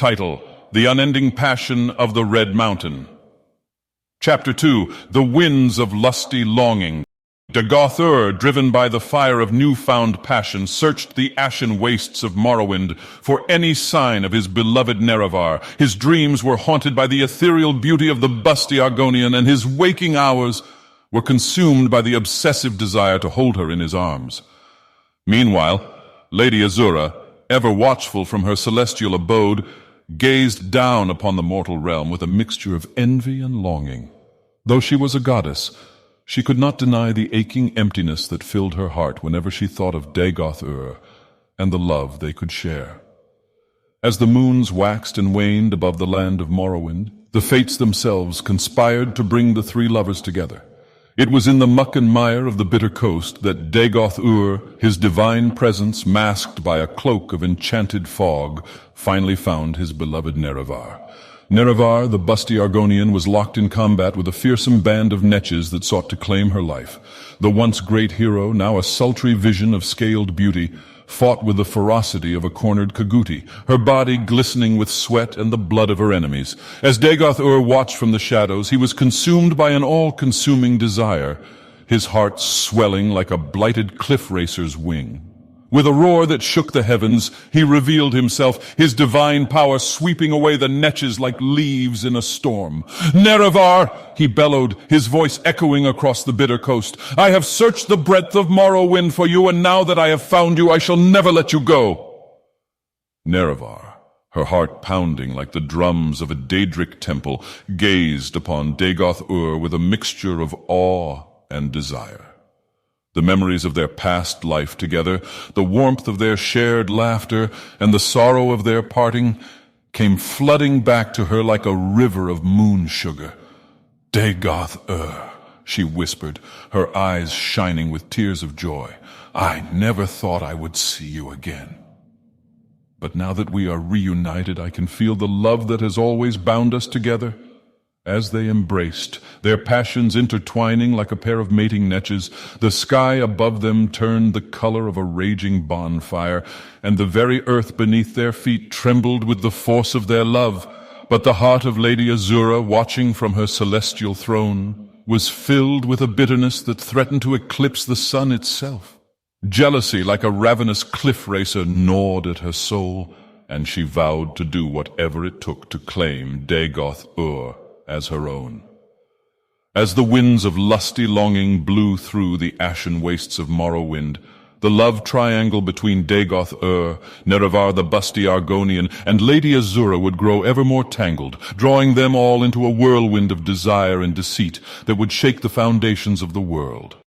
Title: The Unending Passion of the Red Mountain. Chapter 2: The Winds of Lusty Longing. Dagoth Ur, driven by the fire of newfound passion, searched the ashen wastes of Morrowind for any sign of his beloved Nerevar. His dreams were haunted by the ethereal beauty of the busty Argonian, and his waking hours were consumed by the obsessive desire to hold her in his arms. Meanwhile, Lady Azura, ever watchful from her celestial abode, gazed down upon the mortal realm with a mixture of envy and longing. Though she was a goddess, she could not deny the aching emptiness that filled her heart whenever she thought of Dagoth Ur and the love they could share. As the moons waxed and waned above the land of Morrowind, the fates themselves conspired to bring the three lovers together. It was in the muck and mire of the bitter coast that Dagoth Ur, his divine presence masked by a cloak of enchanted fog, finally found his beloved Nerevar. Nerevar, the busty Argonian, was locked in combat with a fearsome band of netches that sought to claim her life. The once great hero, now a sultry vision of scaled beauty, fought with the ferocity of a cornered caguti, her body glistening with sweat and the blood of her enemies. As Dagoth Ur watched from the shadows, he was consumed by an all-consuming desire, his heart swelling like a blighted cliff racer's wing. With a roar that shook the heavens, he revealed himself, his divine power sweeping away the netches like leaves in a storm. "Nerevar!" he bellowed, his voice echoing across the bitter coast. "I have searched the breadth of Morrowind for you, and now that I have found you, I shall never let you go." Nerevar, her heart pounding like the drums of a Daedric temple, gazed upon Dagoth Ur with a mixture of awe and desire. The memories of their past life together, the warmth of their shared laughter, and the sorrow of their parting came flooding back to her like a river of moon sugar. "Dagoth Ur," she whispered, her eyes shining with tears of joy. "I never thought I would see you again. But now that we are reunited, I can feel the love that has always bound us together." As they embraced, their passions intertwining like a pair of mating netches, the sky above them turned the color of a raging bonfire, and the very earth beneath their feet trembled with the force of their love. But the heart of Lady Azura, watching from her celestial throne, was filled with a bitterness that threatened to eclipse the sun itself. Jealousy, like a ravenous cliff racer, gnawed at her soul, and she vowed to do whatever it took to claim Dagoth Ur as her own. As the winds of lusty longing blew through the ashen wastes of Morrowind, the love triangle between Dagoth Ur, Nerevar the busty Argonian, and Lady Azura would grow ever more tangled, drawing them all into a whirlwind of desire and deceit that would shake the foundations of the world.